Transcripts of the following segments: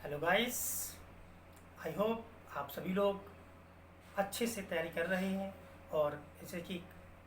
Hello guys, I hope आप सभी लोग अच्छे से तैयारी कर रहे हैं। और जैसे कि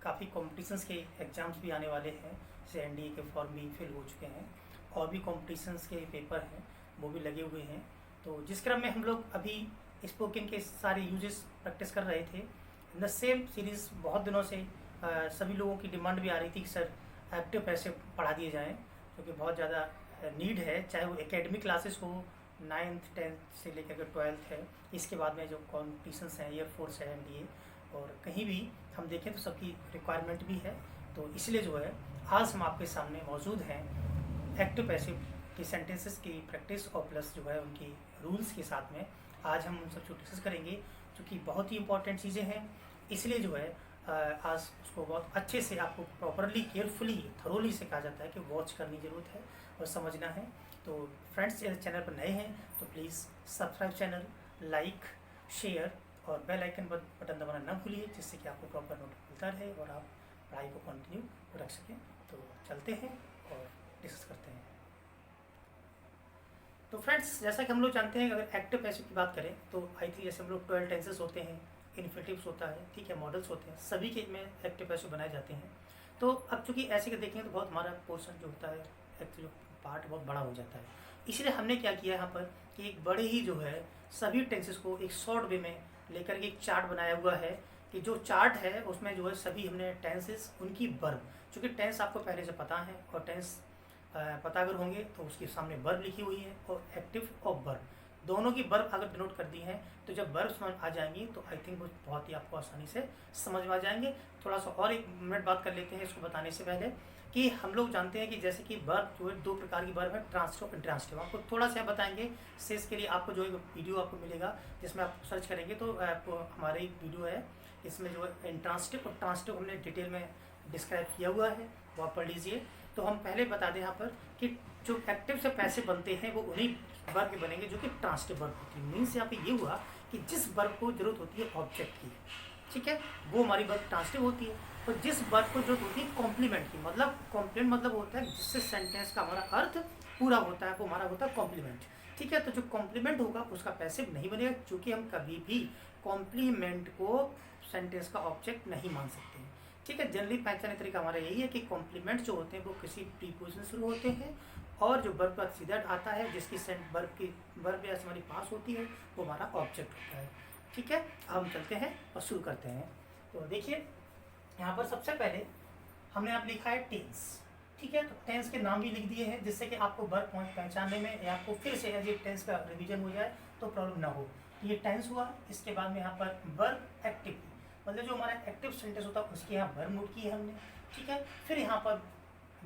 काफ़ी कॉम्पिटिशन्स के एग्ज़ाम्स भी आने वाले हैं, जैसे एनडीए के फॉर्म भी फिल हो चुके हैं और भी कॉम्पिटिशन्स के पेपर हैं वो भी लगे हुए हैं। तो जिस क्रम में हम लोग अभी स्पोकन के सारे यूजेस प्रैक्टिस कर रहे थे इन द सेम सीरीज़, बहुत दिनों से सभी लोगों की डिमांड भी आ रही थी कि सर एक्टिव पैसे पढ़ा दिए जाएँ, क्योंकि बहुत ज़्यादा नीड है, चाहे वो एकेडमिक क्लासेस हो, 9th 10th से लेकर के 12th है, इसके बाद में जो कॉम्पिटिशन्स हैं, एयरफोर्स है, एनडीए और कहीं भी हम देखें तो सबकी रिक्वायरमेंट भी है। तो इसलिए जो है आज हम आपके सामने मौजूद हैं एक्टिव पैसिव की सेंटेंसेस की प्रैक्टिस और प्लस जो है उनकी रूल्स के साथ में आज हम उन सब को डिस्कस करेंगे, जो कि बहुत ही इंपॉर्टेंट चीज़ें हैं। इसलिए जो है आज उसको बहुत अच्छे से आपको प्रॉपरली केयरफुली थरोली से कहा जाता है कि वॉच करनी ज़रूरत है और समझना है। तो फ्रेंड्स, चैनल पर नए हैं तो please subscribe channel, like, share और बेल आइकन बटन दबाना ना भूलिए, जिससे कि आपको प्रॉपर नोटिस मिलता रहे और आप पढ़ाई को कंटिन्यू रख सकें। तो चलते हैं और डिस्कस करते हैं। तो फ्रेंड्स, जैसा कि हम लोग जानते हैं, अगर एक्टिव पैसिव की बात करें तो आई थिंक जैसे हम लोग 12 टेंसेस होते हैं, इन्फिनिटिव्स होता है, ठीक है, मॉडल्स होते हैं, सभी के में एक्टिव पैसिव बनाए जाते हैं। तो अब चूंकि ऐसे के देखेंगे तो बहुत हमारा पोर्शन जो होता है, एक्चुअली पार्ट बहुत बड़ा हो जाता है। इसलिए हमने क्या किया यहाँ पर कि एक बड़े ही जो है सभी टेंसेस को एक शॉर्ट वे में लेकर के एक चार्ट बनाया हुआ है, कि जो चार्ट है उसमें जो है सभी हमने टेंसेस उनकी वर्ब, चूँकि टेंस आपको पहले से पता है और टेंस पता अगर होंगे तो उसके सामने वर्ब लिखी हुई है और एक्टिव और वर्ब दोनों की वर्ब अगर डिनोट कर दी है तो जब वर्ब समझ आ जाएंगी तो आई थिंक वो बहुत ही आपको आसानी से समझ में आ जाएंगे। थोड़ा सा और एक मिनट बात कर लेते हैं इसको बताने से पहले, कि हम लोग जानते हैं कि जैसे कि वर्ब जो है दो प्रकार की वर्ब है, ट्रांसटिव और इंट्रांसटिव। आपको थोड़ा सा बताएंगे शेष के लिए, आपको जो है वीडियो आपको मिलेगा जिसमें आप सर्च करेंगे तो आपको हमारे एक वीडियो है, इसमें जो है इंट्रांसटिव और ट्रांसटिव हमने डिटेल में डिस्क्राइब किया हुआ है, वो आप पढ़ लीजिए। तो हम पहले बता दें यहाँ पर कि जो एक्टिव से पैसे बनते हैं वो उन्हीं वर्ब के बनेंगे जो कि ट्रांसटिव वर्ब होती है। मीन्स यहाँ पे ये हुआ कि जिस वर्ब को जरूरत होती है ऑब्जेक्ट की, ठीक है, वो हमारी वर्ब ट्रांसटिव होती है। और जिस वर्ब को जरूरत होती है कॉम्प्लीमेंट की, मतलब कॉम्प्लीमेंट मतलब होता है जिससे सेंटेंस का हमारा अर्थ पूरा होता है, वो हमारा होता है कॉम्प्लीमेंट, ठीक है। तो जो कॉम्प्लीमेंट होगा उसका पैसिव नहीं बनेगा, क्योंकि हम कभी भी कॉम्प्लीमेंट को सेंटेंस का ऑब्जेक्ट नहीं मान सकते, ठीक है। जनरली पहचान तरीका हमारा यही है कि कॉम्प्लीमेंट जो होते हैं वो किसी प्रीपोजिशन से शुरू होते हैं और जो वर्ब का सीधा आता है जिसकी वर्ब या हमारी पास होती है वो हमारा ऑब्जेक्ट होता है, ठीक है। हम चलते हैं और शुरू करते हैं। तो देखिए यहाँ पर सबसे पहले हमने आप लिखा है टेंस, ठीक है। तो टेंस के नाम भी लिख दिए हैं जिससे कि आपको वर्ब पहचानने में या आपको फिर से यदि टेंस का रिवीजन हो जाए तो प्रॉब्लम ना हो। तो ये टेंस हुआ। इसके बाद में यहाँ पर वर्ब एक्टिव, मतलब जो हमारा एक्टिव सेंटेंस होता है उसकी यहाँ वर्ब नोट की है हमने, ठीक है। फिर यहाँ पर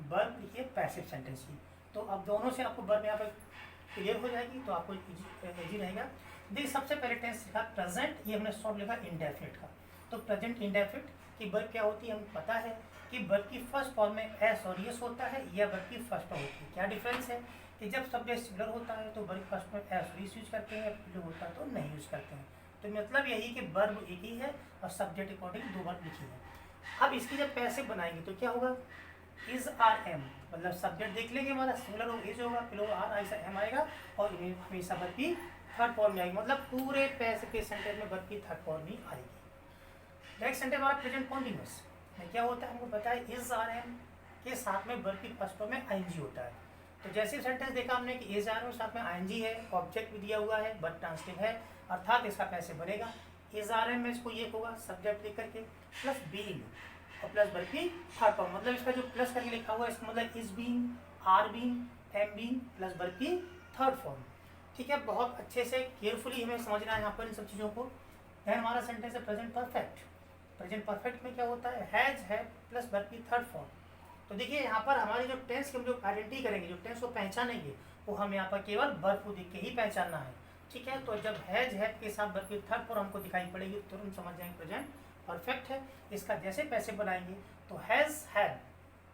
वर्ब लिखिए पैसिव सेंटेंस की। तो अब दोनों से आपको वर्ब यहाँ पर क्लियर हो जाएगी तो आपको इजी रहेगा। देखिए सबसे पहले टेंस लिखा प्रेजेंट, ये हमने शॉर्ट लिखा इंडेफिनिट का। तो प्रेजेंट इंडेफिनिट की वर्ब क्या होती है, हमें पता है कि वर्ब की फर्स्ट फॉर्म में एस और यस होता है, या वर्ब की फर्स्ट फॉर्म होती है। क्या डिफरेंस है कि जब सब्जेक्ट सिमिलर होता है तो वर्ब फर्स्ट में एस और यस यूज करते हैं, जो होता है तो नहीं यूज करते हैं। तो मतलब यही कि वर्ब एक ही है और सब्जेक्ट अकॉर्डिंग दो वर्ब लिखी है। अब इसकी जब पैसिव बनाएंगे तो क्या होगा, इज आर एम, मतलब सब्जेक्ट देख लेंगे हमारा सिमिलर हो, इज होगा, फिर होगा आर, ऐसा एम आएगा और हमेशा वर्ब की थर्ड फॉर्म में आएगी, मतलब पूरे पैसिव के सेंटेंस में वर्ब की थर्ड फॉर्म ही आएगी। नेक्स्ट सेंटेंस हमारा प्रेजेंट कॉन्टिन्यूअस में क्या होता है, हमको पता है इज आर एम के साथ में वर्ब की फर्स्ट फॉर्म में आईएनजी होता है। तो जैसे सेंटेंस देखा हमने कि इज आर एम साथ में आईएनजी है, ऑब्जेक्ट भी दिया हुआ है, वर्ब ट्रांसटिव है, अर्थात इसका पैसे बनेगा इज आर एम में इसको ये होगा सब्जेक्ट लेकर के प्लस बीइंग और प्लस वर्ब की थर्ड फॉर्म, मतलब इसका जो प्लस करके लिखा हुआ है इसका मतलब is being, are being, am being plus verb की थर्ड फॉर्म, ठीक है। बहुत अच्छे से केयरफुली हमें समझना है यहाँ पर इन सब चीज़ों को। देन हमारा सेंटेंस है प्रेजेंट परफेक्ट। प्रेजेंट परफेक्ट में क्या होता है, हैज है प्लस वर्ब की थर्ड फॉर्म। तो देखिए यहाँ पर हमारी जो टेंस की हम जो आइडेंटिटी करेंगे, जो टेंस को पहचानेंगे, वो हम यहाँ पर केवल वर्ब को देख के ही पहचानना है, ठीक है। तो जब हैज है के साथ वर्ब की थर्ड फॉर्म हमको दिखाई पड़ेगी तो तुरंत समझ जाएंगे प्रेजेंट परफेक्ट है। इसका जैसे पैसे बनाएंगे तो हैज हैड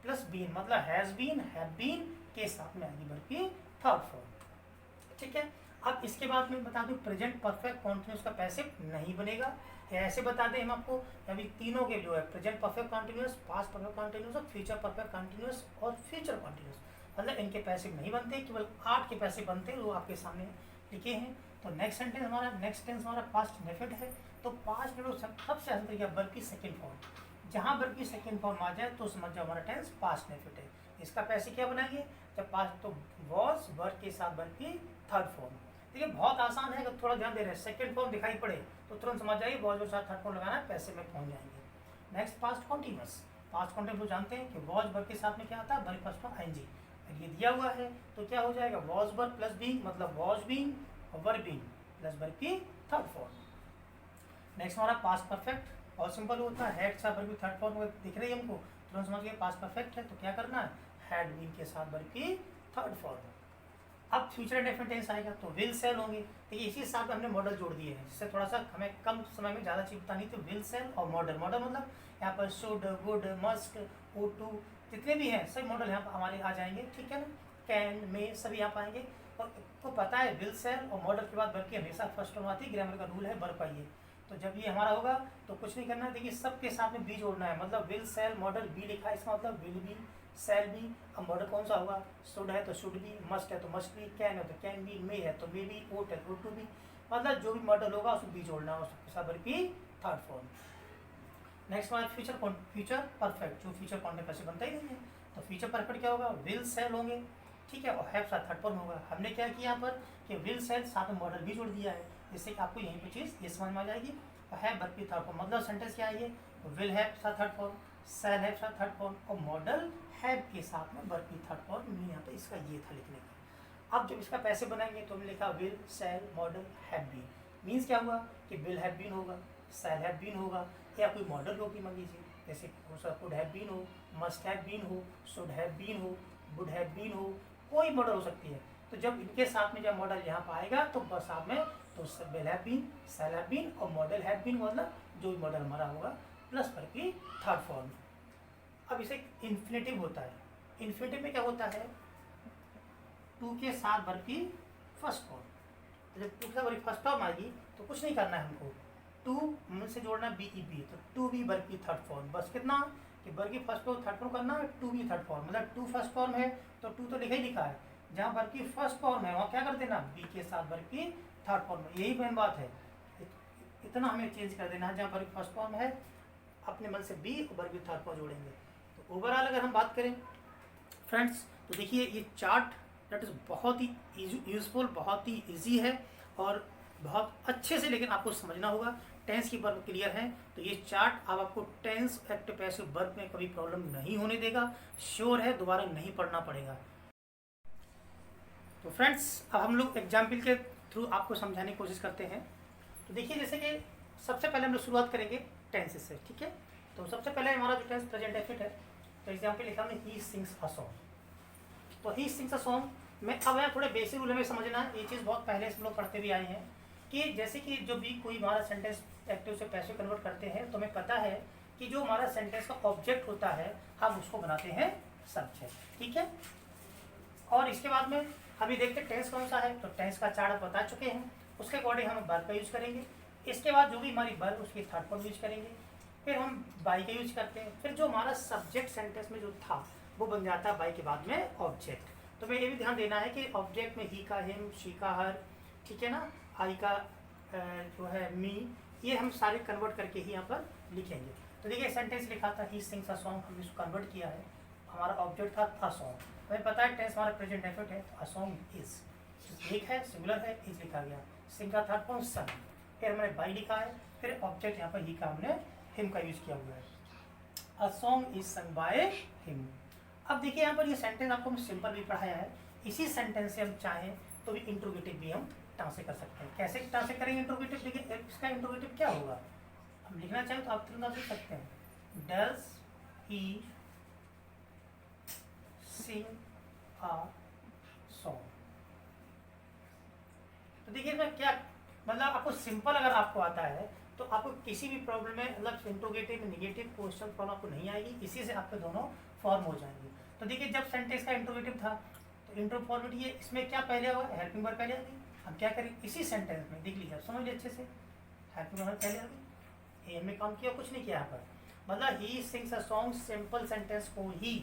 प्लस बीन, मतलब हैज बीन, हैव बीन के साथ में आएगी वर्ब की थर्ड फॉर्म, ठीक है। अब इसके बाद में बता दूं प्रेजेंट परफेक्ट कॉन्टिन्यूस का पैसिव नहीं बनेगा, या ऐसे बता दें हम आपको अभी तीनों के जो है present perfect continuous, past perfect continuous और फ्यूचर परफेक्ट कॉन्टिन्यूस और फ्यूचर कॉन्टिन्यूस, मतलब इनके पैसिव नहीं बनते, केवल 8 के पैसे बनते हैं, वो आपके सामने लिखे हैं। तो नेक्स्ट टेंस हमारा पास्ट इंडेफिनिट है। तो पास्ट इंडेफिनिट सबसे आसान तरीका वर्ब की सेकंड फॉर्म। जहाँ वर्ब की सेकंड फॉर्म आ जाए तो समझ जाओ हमारा टेंस पास्ट इंडेफिनिट है। इसका पैसे क्या बनाएंगे, जब पास्ट तो वॉज वर्ब के साथ वर्ब की थर्ड फॉर्म। देखिए बहुत आसान है, अगर थोड़ा ध्यान दे रहे हैं सेकंड फॉर्म दिखाई पड़े तो तुरंत समझ जाइए वॉज के साथ थर्ड फॉर्म लगाना है, पैसे में पहुंच जाएंगे। Next past continuous. Past continuous जानते हैं कि वॉज वर्ब के साथ में क्या आता है, वर्ब फर्स्ट फॉर्म आईएनजी। ये दिया हुआ है तो क्या हो जाएगा, वॉज वर्ब प्लस बीइंग मतलब वॉज बीइंग और वर्ब बीइंग प्लस वर्ब की थर्ड फॉर्म। नेक्स्ट हमारा पास्ट परफेक्ट, बहुत सिंपल होता है, हैड साथ वर्ब की थर्ड फॉर्म दिख रही है हमको, तुरंत समझ गए पास्ट परफेक्ट है तो क्या करना है, हैड बीन के साथ वर्ब की थर्ड फॉर्म। अब फ्यूचर इंडेफिनिट टेंस आएगा तो विल सेल होंगे। देखिए इसी हिसाब से हमने मॉडल जोड़ दिए हैं, जिससे थोड़ा सा हमें कम समय में ज़्यादा चीज़ बतानी। तो विल सेल और मॉडल मतलब यहाँ पर should, would, must, ought to जितने भी हैं सभी मॉडल यहाँ पर हमारे आ जाएंगे, ठीक है ना। कैन, मे सभी यहाँ पर आएंगे। और आपको पता है विल सेल और मॉडल के बाद वर्ब की हमेशा फर्स्ट फॉर्म आती है, ग्रामर का रूल है वर्ब आइए। तो जब ये हमारा होगा तो कुछ नहीं करना है, देखिए सबके साथ में बी जोड़ना है, मतलब विल सेल मॉडल बी लिखा है, इसका मतलब विल बी, सेल बी। अब मॉडल कौन सा होगा, शुड है तो शुड बी, मस्ट है तो मस्ट बी, कैन है तो कैन बी, मे है तो मे बी, ओट है तो टू बी, मतलब जो भी मॉडल होगा उसको बी जोड़ना है, उसके साथ वर्ब की थर्ड फॉर्म। नेक्स्ट हमारा फ्यूचर परफेक्ट, जो फ्यूचर कॉन्टिन्यूअस से बनता ही नहीं है। तो फ्यूचर परफेक्ट क्या होगा, विल सेल होंगे, ठीक है, और हैव साथ थर्ड फॉर्म होगा। हमने क्या किया यहाँ पर कि विल सेल साथ में मॉडल भी जोड़ दिया है, जिससे कि आपको यहीं पर चीज़ ये समझ में आ जाएगी। और हैव वर्ब की थर्ड फॉर्म, मतलब सेंटेंस क्या है ये, विल हैव साथ थर्ड फॉर्म, सेल हैव साथ थर्ड फॉर्म और मॉडल हैव के साथ में वर्ब की थर्ड फॉर्म। यहाँ पे इसका ये था लिखने का। अब जब इसका पैसे बनाएंगे तो हमने लिखा will shall modal have been. Means क्या हुआ कि विल हैव बीन होगा, सेल हैव बीन होगा, या कोई मॉडल होगी मान लीजिए, जैसे कुड हैव बीन हो, मस्ट हैव बीन हो, शुड हैव बीन हो, वुड हैव बीन हो, कोई मॉडल हो सकती है। तो जब इनके साथ में जब मॉडल यहाँ पर आएगा तो बस साथ में तो will have been, shall have been और मॉडल हैव बीन, मतलब जो भी मॉडल हमारा होगा प्लस वर्ब की थर्ड फॉर्म। अब इसे इन्फिनेटिव होता है। इन्फिनेटिव में क्या होता है, टू के साथ वर्ब की फर्स्ट फॉर्म। तो जब टू के साथ वर्ब की फर्स्ट फॉर्म आएगी तो कुछ नहीं करना है हमको, टू में से जोड़ना बी ई बी, तो टू बी वर्ब की थर्ड फॉर्म। बस कितना कि वर्ब की फर्स्ट फॉर्म थर्ड फॉर्म करना है, टू बी थर्ड फॉर्म, मतलब टू फर्स्ट फॉर्म है तो टू तो लिखा ही लिखा है, जहाँ वर्ब की फर्स्ट फॉर्म है वहाँ क्या कर देना, बी के साथ वर्ब की थर्ड फॉर्म। यही मेन बात है, इतना हमें चेंज कर देना है, जहाँ वर्ब की फर्स्ट फॉर्म है अपने मन से बी और वर्ब की थर्ड फॉर्म जोड़ेंगे। तो ओवरऑल अगर हम बात करें फ्रेंड्स तो देखिए ये चार्ट दैट इज़ बहुत ही यूजफुल, बहुत ही ईजी है और बहुत अच्छे से लेकिन आपको समझना होगा। टेंस की वर्ब क्लियर है तो ये चार्ट अब आपको टेंस एक्टिव पैसिव वर्ब में कभी प्रॉब्लम नहीं होने देगा, श्योर है, दोबारा नहीं पढ़ना पड़ेगा। तो फ्रेंड्स अब हम लोग एग्जाम्पल के थ्रू आपको समझाने की कोशिश करते हैं। तो देखिए जैसे कि सबसे पहले हम लोग शुरुआत करेंगे टेंसेस से, ठीक है। तो सबसे पहले हमारा जो टेंस प्रेजेंट डेफिनिट है, तो एग्जाम्पल लिखा हमने ही सिंग्स अ सॉन्ग। तो ही सिंग्स अ सॉन्ग में अब यहाँ थोड़े बेसिक रूल हमें समझना है, ये चीज़ बहुत पहले से हम लोग पढ़ते भी आए हैं कि जैसे कि जो भी कोई हमारा सेंटेंस एक्टिव से पैसिव कन्वर्ट करते हैं तो हमें पता है कि जो हमारा सेंटेंस का ऑब्जेक्ट होता है हम उसको बनाते हैं सब्जेक्ट, ठीक है। और इसके बाद में हम ये देखते हैं टेंस कौन सा है, तो टेंस का चार्ट बता चुके हैं, उसके अकॉर्डिंग हम वर्ब का यूज़ करेंगे। इसके बाद जो भी हमारी वर्ब उसकी थर्ड फॉर्म यूज करेंगे, फिर हम बाई का यूज करते हैं, फिर जो हमारा सब्जेक्ट सेंटेंस में जो था वो बन जाता है बाई के बाद में ऑब्जेक्ट। तो मैं ये भी ध्यान देना है कि ऑब्जेक्ट में ही का, हिम, शी का, हर, ठीक है ना, आई का जो है मी, ये हम सारे कन्वर्ट करके ही यहाँ पर लिखेंगे। तो देखिए सेंटेंस लिखा था ही सिंग्स अ सॉन्ग, हमने इसको कन्वर्ट किया है, हमारा ऑब्जेक्ट था अ सॉन्ग। हमें पता है टेंस हमारा प्रेजेंट डेफिनिट है, तो अ सॉन्ग इज एक है, सिंगुलर है, इज लिखा गया, सिंग का थर्ड फॉर्म सन, फिर हमने बाई लिखा है, फिर ऑब्जेक्ट यहाँ पर ही का हमने हिम का यूज किया हुआ है, अ song is sung by him. अब देखिए यहाँ पर ये सेंटेंस आपको हम सिंपल भी पढ़ाया है, इसी सेंटेंस से हम चाहें तो भी इंट्रोगेटिव भी हम ट्रांसलेट कर सकते हैं। कैसे ट्रांसलेट करेंगे इंट्रोगेटिव, देखिए इसका इंट्रोगेटिव क्या होगा, हम लिखना चाहें तो आप तुरंत लिख सकते हैं, does he sing a song. तो देखिए इसमें क्या मतलब, आपको सिंपल अगर आपको आता है तो आपको किसी भी प्रॉब्लम में मतलब इंट्रोगेटिव निगेटिव क्वेश्चन प्रॉब्लम आपको नहीं आएगी, इसी से आपके दोनों फॉर्म हो जाएंगे। तो देखिए जब सेंटेंस का इंट्रोगेटिव था तो इंट्रो फॉर्मेट ये, इसमें क्या पहले हुआ, हेल्पिंग वर्ब पहले आ गई। हम क्या करें इसी सेंटेंस में, देख लीजिए समझ लीजिए अच्छे से, हेल्पिंग वर्ब पहले आ गई, ए में काम किया, कुछ नहीं किया यहाँ पर, मतलब he sings a song simple sentence को ही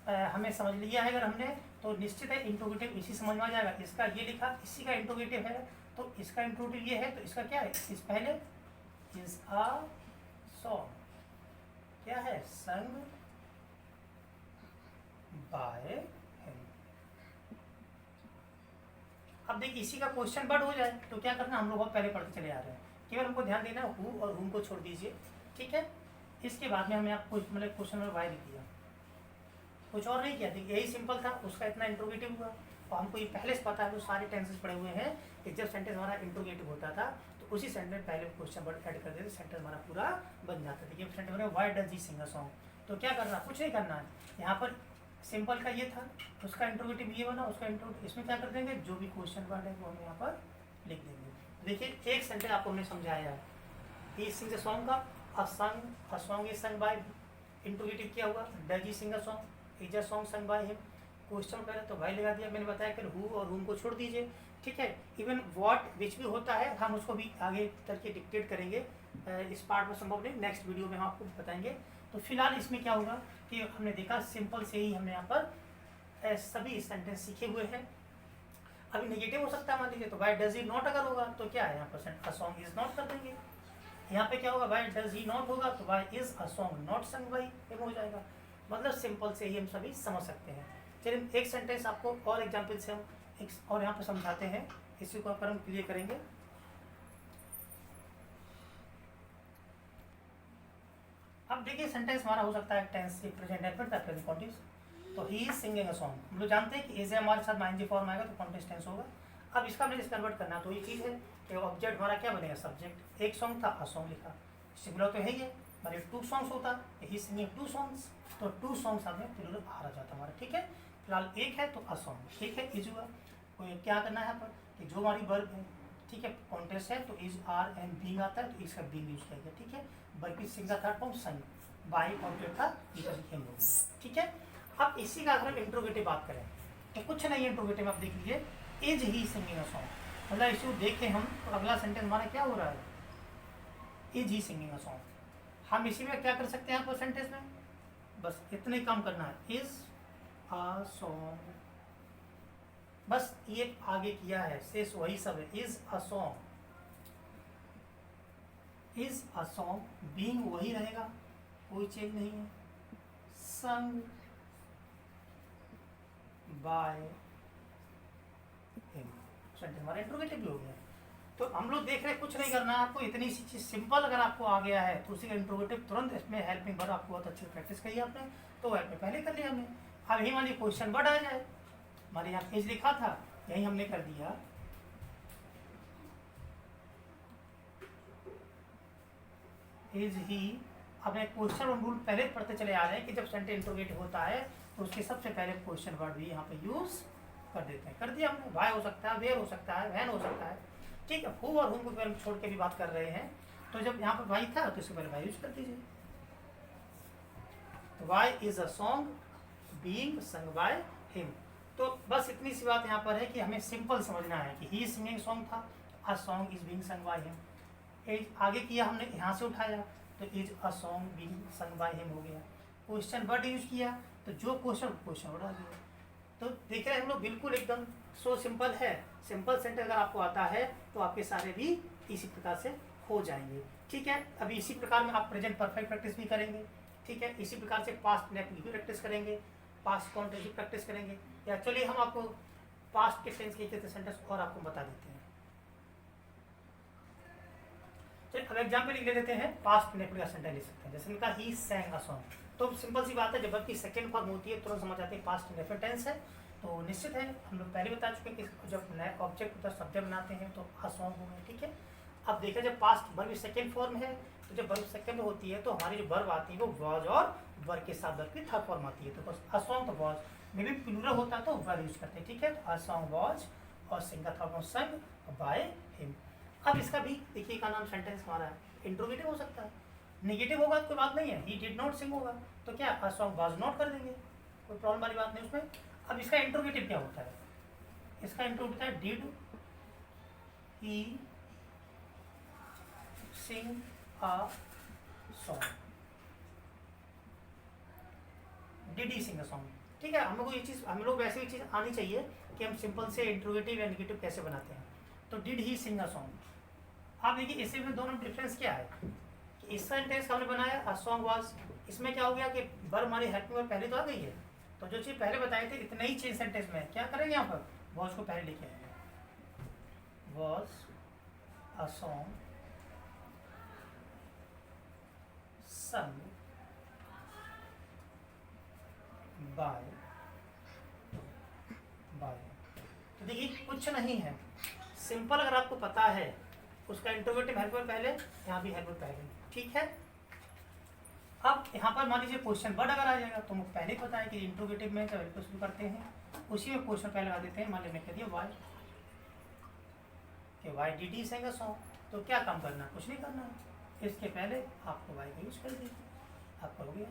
हमें समझ लिया है अगर हमने, तो निश्चित है इंट्रोगेटिव इसी समझ में आ जाएगा। इसका ये लिखा, इसी का इंट्रोगेटिव है, तो इसका इंट्रोगेटिव ये है, तो इसका क्या है, इस पहले इज अ सॉन्ग, क्या है, संग बाय हिम। अब देखिए इसी का क्वेश्चन वर्ड हो जाए तो क्या करना, हम लोग बहुत पहले पढ़ते चले आ रहे हैं, केवल हमको ध्यान देना है हु और हुम को छोड़ दीजिए, ठीक है। इसके बाद में हमने आपको मतलब क्वेश्चन नंबर वाई लिख दिया, कुछ और नहीं किया, देखिए यही सिंपल था, उसका इतना इंट्रोगेटिव हुआ। और हमको ये पहले से पता है, तो सारे टेंसेस पड़े हुए हैं कि जब सेंटेंस हमारा इंट्रोगेटिव होता था तो उसी सेंटेंस में पहले क्वेश्चन वर्ड ऐड कर देते, सेंटेंस हमारा पूरा बन जाता है। देखिए सेंटेंस बने why does he sing a song, तो क्या करना, कुछ नहीं करना है, यहाँ पर सिंपल का ये था, उसका इंट्रोगेटिव ये बना, उसका इंट्रोगेटिव इसमें क्या कर देंगे, जो भी क्वेश्चन वर्ड है वो हम यहाँ पर लिख देंगे। देखिए एक सेंटेंस आपको हमने समझाया है, ही सिंग्स अ सॉन्ग का a song is sung by, interrogative क्या हुआ, does he sing a song, is a song sung by him, question पहले तो भाई लगा दिया, मैंने बताया फिर हु और हुम को छोड़ दीजिए, ठीक है। इवन व्हाट विच भी होता है हम उसको भी आगे करके डिक्टेट करेंगे, इस पार्ट में संभव नहीं, नेक्स्ट वीडियो में हम आपको बताएंगे। तो फिलहाल इसमें क्या होगा कि हमने देखा सिंपल से ही हमने यहाँ पर सभी सेंटेंस सीखे हुए हैं। अभी नेगेटिव हो सकता है, मान लीजिए तो वाई डज ही नॉट अगर होगा तो क्या है, यहाँ पर अ सॉन्ग इज नॉट कर देंगे। यहाँ पे क्या होगा, वाई डज ही नॉट होगा तो why is a song not sung by him हो जाएगा। मतलब सिंपल से ही हम सभी समझ सकते हैं। चलिए एक सेंटेंस आपको और एग्जाम्पल से हम एक और यहाँ पर समझाते हैं, इसी को पर हम क्लियर करेंगे। अब देखिए सेंटेंस हमारा हो सकता है टेंस से प्रेजेंट डेफिनेट या प्रेजेंट कॉन्टिन्यूस। तो he is singing a song, हम लोग जानते हैं कि इज हमारे साथ माइनजी फॉर्म आएगा तो कॉन्टिन्यूस टेंस होगा। अब इसका हमने कन्वर्ट करना, तो ये चीज़ है कि ऑब्जेक्ट हमारा क्या बनेगा, सब्जेक्ट। एक सॉन्ग था, अ सॉन्ग लिखा, सिंगुलर तो है ही है, हमारे टू सॉन्ग्स होता, ही सिंगिंग टू सॉन्ग्स, तो टू सॉन्ग्स हमें प्लूरल बाहर आ जाता हमारा, ठीक है। फिलहाल एक है तो अ सॉन्ग, ठीक है, इज हुआ। तो क्या करना है यहाँ पर कि जो हमारी वर्ब है, ठीक है, कॉन्टेस्ट है तो इज आर एंड बीइंग आता है तो इसका बीइंग यूज किया गया, ठीक है। वर्ब की सिंगल थर्ड फॉर्म संग, बाई ऑब्जेक्ट था, ठीक है। अब इसी का अगर हम इंट्रोगेटिव बात करें तो कुछ नहीं है इंट्रोगेटिव, आप देख लीजिए, is he singing a song, मतलब इसे देखें हम तो अगला सेंटेंस हमारा क्या हो रहा है, is he singing a song. हम इसी में क्या कर सकते हैं आपको सेंटेंस में, बस इतना ही काम करना है, इज अ सॉन्ग, बस ये आगे किया है, शेष वही सब है, is a song, is a song, being वही रहेगा, कोई चेंज नहीं है, संग बाय हिम, सेंटेंस हमारा इंट्रोगेटिव भी हो गया। तो हम लोग देख रहे हैं कुछ नहीं करना है आपको, इतनी सी चीज़ सिंपल अगर आपको आ गया है तो उसी का इंट्रोगेटिव तुरंत इसमें हेल्पिंग वर्ड आपको बहुत अच्छी प्रैक्टिस करी आपने, तो हेल्प पहले कर लिया हमने। अब यही मान लीजिए क्वेश्चन वर्ड आ जाए, हमारे यहाँ पेज लिखा था, यही हमने कर दिया, इज ही। अब एक क्वेश्चन और रूल पहले पढ़ते चले आ रहे हैं कि जब सेंटेंस इंट्रोगेटिव होता है तो उसके सबसे पहले क्वेश्चन वर्ड भी यहाँ पे यूज कर देते हैं, कर दिया हमने, वाई हो सकता है, वेयर हो सकता है, वैन हो सकता है, ठीक है। हु और हुम को फिर हम छोड़ के भी बात कर रहे हैं, तो जब यहाँ पर वाई था तो इसके पहले वाई यूज कर दीजिए, तो why is a song being sung by him. तो बस इतनी सी बात यहाँ पर है कि हमें सिंपल समझना है कि ही सिंगिंग सॉन्ग था, अ song is being sung by him, आगे किया हमने यहाँ से उठाया तो is a song being sung by him हो गया, क्वेश्चन वर्ड यूज किया तो जो क्वेश्चन वर्ड आ गया। तो देख रहे हैं हम लोग बिल्कुल एकदम सो सिंपल है, सिंपल सेंटेंस अगर आपको आता है तो आपके सारे भी इसी प्रकार से हो जाएंगे, ठीक है। अभी इसी प्रकार में आप प्रेजेंट परफेक्ट प्रैक्टिस भी करेंगे, ठीक है, इसी प्रकार से पास्ट नेट भी प्रैक्टिस करेंगे, पास्ट कॉन्टेंस भी प्रैक्टिस करेंगे, या चलिए हम आपको पास्ट के टेंस के सेंटेंस और आपको बता देते हैं। चलिए अब एग्जाम्पल लिख लेते हैं, पास्ट नेट का सेंटेंस लिख सकते हैं, जैसे लिखा ही सैंग अ सॉन्ग, तो सिंपल सी बात है, जब की सेकेंड फॉर्म होती है तुरंत समझ आते हैं पास्ट इंडेफिनिट टेंस है। तो निश्चित है हम लोग पहले बता चुके हैं कि जब नए ऑब्जेक्ट होता है सब्जेक्ट बनाते हैं तो अ सॉन्ग हो गया, ठीक है। अब देखा जब पास्ट वर्ब सेकेंड फॉर्म है तो जब वर्ब सेकेंड होती है तो हमारी जो वर्ब आती है वो वॉज और वर्ब के साथ वर्ब की थर्ड फॉर्म आती है, तो बस अ सॉन्ग तो वॉज में भी प्लूरल होता है तो वर्ब यूज करते हैं, ठीक है। तो अ सॉन्ग वॉज और sing the third sung by him. अब इसका भी देखिए का नाम सेंटेंस हमारा इंट्रोगेटिव हो सकता है, नेगेटिव होगा तो कोई बात नहीं है, ही डिड नॉट सिंग होगा तो क्या अ सॉन्ग वाज नॉट कर देंगे, कोई प्रॉब्लम वाली बात नहीं उसमें। अब इसका इंट्रोगेटिव क्या होता है, इसका इंट्रोगेटिव होता है did he sing a song, did he sing a song, ठीक है, हम लोग को ये चीज़, हम लोग वैसे ही चीज़ आनी चाहिए कि हम सिंपल से इंट्रोगेटिव या नेगेटिव कैसे बनाते हैं। तो did he sing a song, आप देखिए इससे में दोनों डिफरेंस क्या है कि इस सेंटेंस का हमने बनाया अ सॉन्ग वाज, इसमें क्या हो गया कि वर्ब हमारी हेल्पिंग वर्ब पहले तो आ गई है, तो जो चीज़ पहले बताए थे इतने ही चेंज सेंटेंस में क्या करेंगे यहाँ पर, वॉज को पहले लिखे आएंगे, was a song sung by तो देखिए कुछ नहीं है, सिंपल अगर आपको पता है उसका इंट्रोगेटिव हेल्पर पहले, यहाँ भी हेल्पर पहले, ठीक है। अब यहाँ पर मान लीजिए क्वेश्चन वर्ड अगर आ जाएगा तो मुझे पहले ही पता है कि इंट्रोगेटिव में जब हेल्पर शुरू करते हैं उसी में क्वेश्चन पहले लगा देते हैं। मान लीजिए मैं कह दिया why did he sing a song, तो क्या काम करना, कुछ नहीं करना, इसके पहले आपको वाई का यूज कर दीजिए, आपका हो गया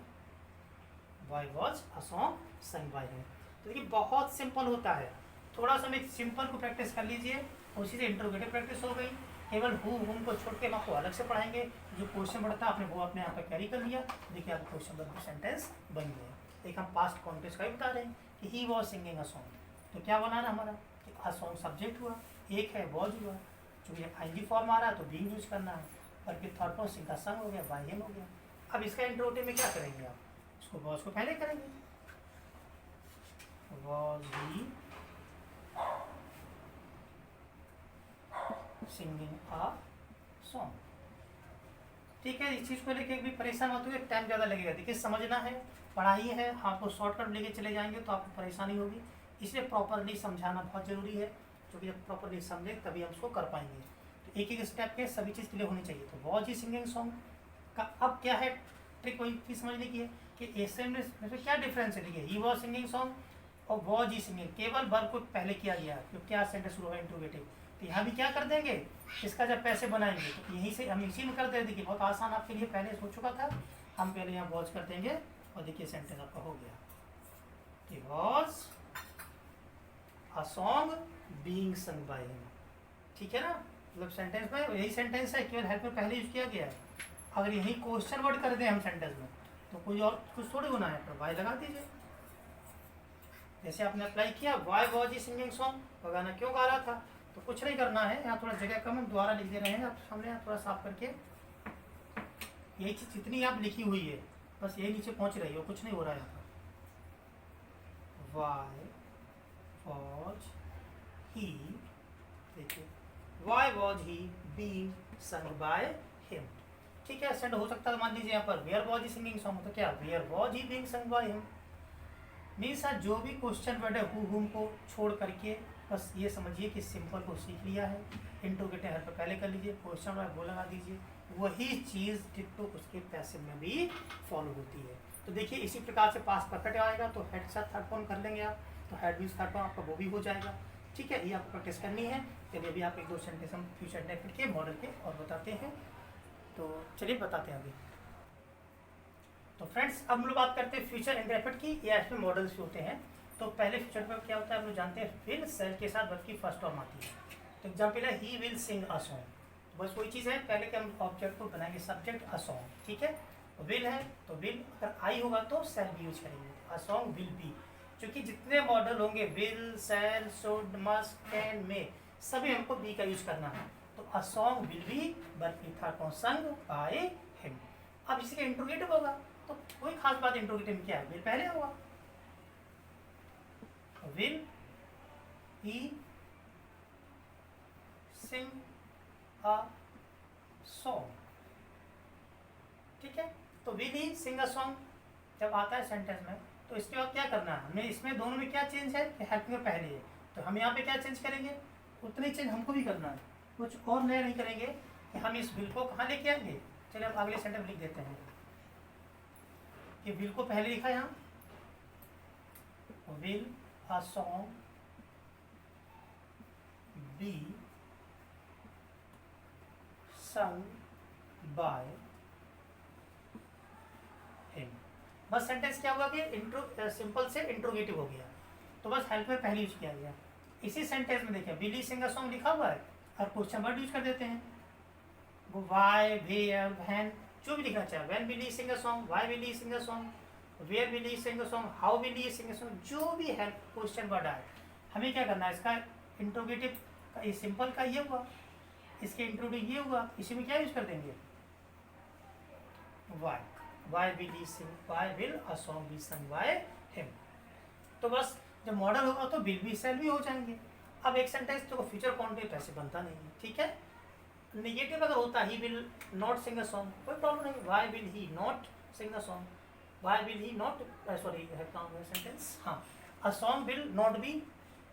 why was a song sung by him. तो देखिए बहुत सिंपल होता है, थोड़ा सा एक सिंपल को प्रैक्टिस कर लीजिए, उसी से इंट्रोगेटिव प्रैक्टिस हो गई। केवल हुम को छोड़ के हम आपको अलग से पढ़ाएंगे, जो क्वेश्चन बढ़ता है आपने वो अपने यहाँ पर कैरी कर लिया, देखिए आपको क्वेश्चन बन सेंटेंस बन गया। एक हम पास्ट कॉन्टेक्स्ट का भी बता रहे हैं कि he was singing a song, तो क्या बनाना हमारा कि अ सॉन्ग सब्जेक्ट हुआ, एक है वॉज हुआ, चूँकि आईएनजी फॉर्म आ रहा है तो बीइंग यूज करना है, और फिर थर्ड पर्सन का संग हो गया, बाय हिम हो गया। अब इसका इंट्रोगेटिव में क्या करेंगे आप, इसको वॉज को पहले करेंगे, was he singing a song, ठीक है। इस चीज़ को लेके भी परेशान मत हुए, टाइम ज़्यादा लगेगा, देखिए समझना है, पढ़ाई है, आपको शॉर्टकट लेके चले जाएंगे तो आपको परेशानी होगी, इसलिए प्रॉपरली समझाना बहुत ज़रूरी है, क्योंकि जब प्रॉपरली समझे तभी हम उसको कर पाएंगे। तो एक एक स्टेप के सभी चीज़ क्लियर होनी चाहिए। तो वॉज ही सिंगिंग सॉन्ग का अब क्या है, ट्रिक वही चीज़ समझने की है कि ऐसे में क्या डिफरेंस है। देखिए ही वॉज सिंगिंग सॉन्ग और वॉज ही सिंगिंग, केवल वर्ब को पहले किया गया है, तो क्या सेंटेंस शुरू है इंट्रोगेटिव, तो यहाँ भी क्या कर देंगे, इसका जब पैसे बनाएंगे तो यहीं से हम इसी में कर देंगे। देखिए बहुत आसान आपके लिए पहले हो चुका था, हम पहले यहाँ वॉच कर देंगे और देखिए सेंटेंस आपका हो गया कि was a song being sung by him, ठीक है ना। मतलब सेंटेंस में यही सेंटेंस है, केवल हेल्प में पहले यूज किया गया है। अगर यही क्वेश्चन वर्ड कर दें हम सेंटेंस में तो कोई और कुछ थोड़ी होना है, तो वाई लगा दीजिए। जैसे आपने अप्लाई किया why was he singing song, वो गाना क्यों गा रहा था, तो कुछ नहीं करना है, यहाँ थोड़ा जगह कम हम दोबारा लिख दे रहे हैं आप सामने, यहाँ थोड़ा साफ करके, यही चीज़ जितनी आप लिखी हुई है बस यही नीचे पहुँच रही हो, कुछ नहीं हो रहा है यहाँ पर। वाई वॉज ही, देखिए why was he being sung by him, ठीक है। सेंड हो सकता है, मान लीजिए यहाँ पर where was he singing song, तो क्या where was he being sung by him, means जो भी क्वेश्चन वर्ड है हुम को छोड़ करके बस ये समझिए कि सिंपल को सीख लिया है, इंट्रोगेटिव हेल्प पहले कर लीजिए, क्वेश्चन वर्ड वो लगा दीजिए, वही चीज़ डिट्टो उसके पैसिव में भी फॉलो होती है। तो देखिए इसी प्रकार से पास परफेक्ट आएगा, तो हेड के साथ थर्ड फॉर्म कर लेंगे आप, तो हेड मीन्स थर्ड फॉर्म आपका वो भी हो जाएगा, ठीक है। ये आपको प्रैक्टिस करनी है। चलिए अभी आप एक दो सेंटेंस हम फ्यूचर डेफिनेट के मॉडल के और बताते हैं, तो चलिए बताते हैं अभी। तो फ्रेंड्स अब हम लोग बात करते हैं फ्यूचर इंडेफिनिट की, या इसमें मॉडल्स होते हैं। तो पहले फ्यूचर पर क्या होता है हम लोग जानते हैं, विल सेल के साथ वर्ब की फर्स्ट फॉर्म आती है। तो एग्जाम्पल है he will sing a song, बस वही चीज़ है, पहले के हम ऑब्जेक्ट को बनाएंगे सब्जेक्ट अ सॉन्ग, ठीक है। तो विल है तो विल, अगर आई होगा तो सेल भी यूज करेंगे, अ सॉन्ग विल बी, क्योंकि जितने मॉडल होंगे will shall should must can may, सभी हमको बी का यूज करना है। तो a song will be verb की third form sung by him. अब इसी का इंट्रोगेटिव होगा, तो कोई खास बात इंट्रोगेटिव में क्या है, विल पहले होगा, will he sing a song, ठीक है। तो will he sing a song जब आता है सेंटेंस में, तो इसके बाद क्या करना है हमें, इसमें दोनों में क्या चेंज है कि हेल्प में पहले है, तो हम यहाँ पे क्या चेंज करेंगे, उतनी चेंज हमको भी करना है, कुछ और नया नहीं करेंगे कि हम इस विल को कहाँ लेके आएंगे। चलिए अब अगले सेंटेंस लिख देते हैं कि विल को पहले लिखा यहाँ, will a song be sung by him. बस सेंटेंस क्या हुआ कि इंट्रो सिंपल से इंट्रोगेटिव हो गया, तो बस हेल्प में पहले यूज किया गया। इसी सेंटेंस में देखिए will he sing a song लिखा हुआ है और क्वेश्चन वर्ड यूज कर देते हैं, वो वाई वेयर व्हेन जो भी लिखना चाहे, when will he sing a song, why will he sing a song, where will he sing a song, how will he sing a song, जो भी है क्वेश्चन वर्ड आए, हमें क्या करना है, इसका इंट्रोगेटिव का ये सिंपल का ये हुआ, इसके इंट्रोड्यूस ये हुआ, इसी में क्या यूज कर देंगे, why, why will he sing, why will a song be sung by him. तो बस जब मॉडल होगा तो विल भी सेल भी हो जाएंगे। अब एक सेंटेंस जो फ्यूचर कॉन्टेक्ट ऐसे बनता नहीं है, ठीक है। नेगेटिव अगर होता he will not sing a song, कोई प्रॉब्लम नहीं, why will he not sing a song, why will he not, sorry sentence, हाँ, a song will not be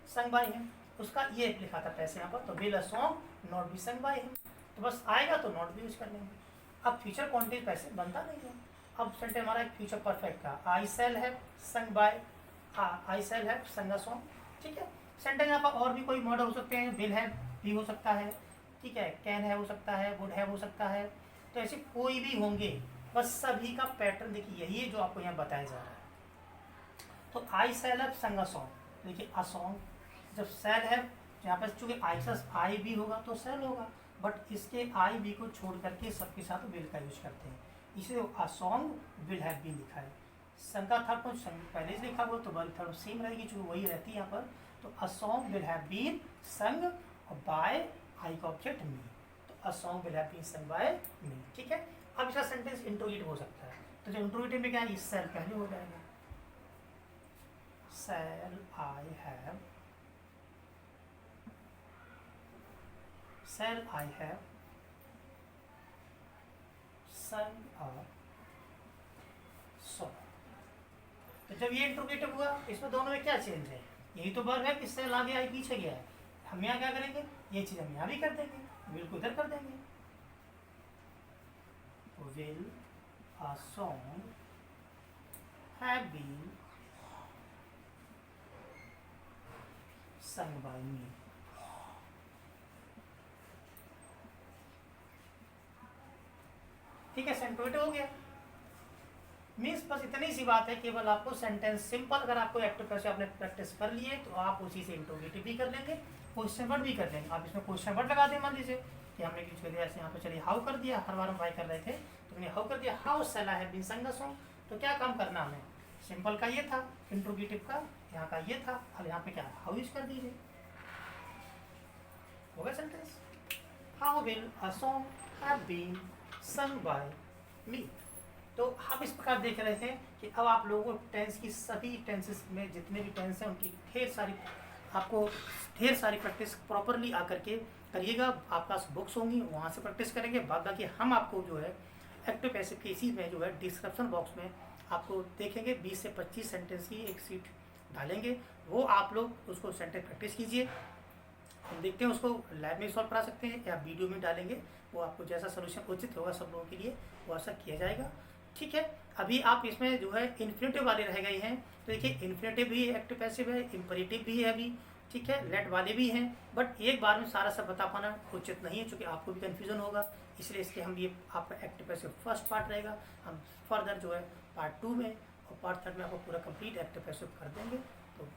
sung by him, उसका ये लिखा था पैसे यहाँ पर, तो will a song not be sung by him, तो बस आएगा तो नॉट भी यूज कर लेंगे। अब फ्यूचर कॉन्टेक्ट पैसे बनता नहीं है। अब सेंटेंस हमारा एक फ्यूचर परफेक्ट का, आई सेल है संग बाय, आई सेल है संग अ सॉन्ग, ठीक है। सेंटेंस यहाँ पर और भी कोई मॉडल हो सकते हैं, विल है भी हो सकता है, ठीक है, कैन है हो सकता है, वुड है हो सकता है, तो ऐसे कोई भी होंगे, बस सभी का पैटर्न देखिए यही है जो आपको यहाँ बताया जा रहा है। तो आई सेल है संग अ सॉन्ग, देखिए अ सॉन्ग, जब सेल है यहाँ पर चूंकि आई भी होगा तो सेल होगा, बट इसके आई भी को छोड़ करके सबके साथ विल का यूज करते हैं, इसलिए a song will have been लिखा है। संग का थर्ड को पहले से लिखा हुआ तो वर्ब थर्ड सेम रहेगी, चूंकि वही रहती है यहाँ पर, तो a song will have been sung by I का ऑब्जेक्ट मी, तो a song will have been sung by me, ठीक है। अब इसका सेंटेंस इंट्रोगेटिव हो सकता है, तो जो इंट्रोगेटिव में क्या है, इस सेल पहले हो जाएगा, shall I have, shall I have sung a song. तो जब ये इंट्रोगेटिव हुआ, इसमें दोनों में क्या चेंज है, यही तो वर्ब है कि सेल आगे आई पीछे गया है, हम यहाँ क्या करेंगे, ये चीज हम यहाँ भी कर देंगे, विल को इधर कर देंगे, will a song have been sung by me. ठीक है, सेंट्रोगेटिव हो गया। मीन्स बस इतनी सी बात है, केवल आपको सेंटेंस सिंपल, अगर आपको एक्टिव पैसे आपने प्रैक्टिस कर लिए तो आप उसी से इंट्रोगेटिव भी कर लेंगे, क्वेश्चन वर्ड भी कर लेंगे। आप इसमें क्वेश्चन वर्ड लगा दें, मान लीजिए कि हमने कुछ कर दिया, ऐसे यहाँ पे चलिए हाउ कर दिया, हर बार हम ट्राई कर रहे थे तो हमने हाउ कर दिया, how shall I have been sung a song, तो क्या काम करना हमें, सिंपल का ये था, इंट्रोगेटिव का यहाँ का ये था, अब यहाँ पे क्या हाउ यूज कर दीजिए, हो गया sentence, how will a song have been sung by me. तो हम इस प्रकार देख रहे हैं कि अब आप लोगों को टेंस की सभी टेंसेस में जितने भी टेंस हैं उनकी ढेर सारी प्रैक्टिस प्रॉपरली आकर के करिएगा। आपके पास बुक्स होंगी, वहाँ से प्रैक्टिस करेंगे, बाद बाकी हम आपको जो है एक्टिव पैसिव के इसी में जो है डिस्क्रिप्शन बॉक्स में आपको देखेंगे 20 से 25 सेंटेंस की एक सीट डालेंगे, वो आप लोग उसको सेंटेंस प्रैक्टिस कीजिए, हम देखते हैं उसको लैब में सॉल्व करा सकते हैं या वीडियो में डालेंगे, वो आपको जैसा सोल्यूशन उचित होगा सब लोगों के लिए वो ऐसा किया जाएगा, ठीक है। अभी आप इसमें जो है इन्फिनेटिव वाले रह गए हैं, तो देखिए इन्फिनेटिव भी एक्टिव पैसिव है, इंपरेटिव भी है अभी, ठीक है, लेट वाले भी हैं, बट एक बार में सारा सब बता पाना उचित नहीं है क्योंकि आपको भी कन्फ्यूजन होगा, इसलिए इसके हम ये आपका एक्टिव पैसिव फर्स्ट पार्ट रहेगा, हम फर्दर जो है पार्ट 2 में और पार्ट 3 में आपको पूरा कंप्लीट एक्टिव पैसिव कर देंगे। तो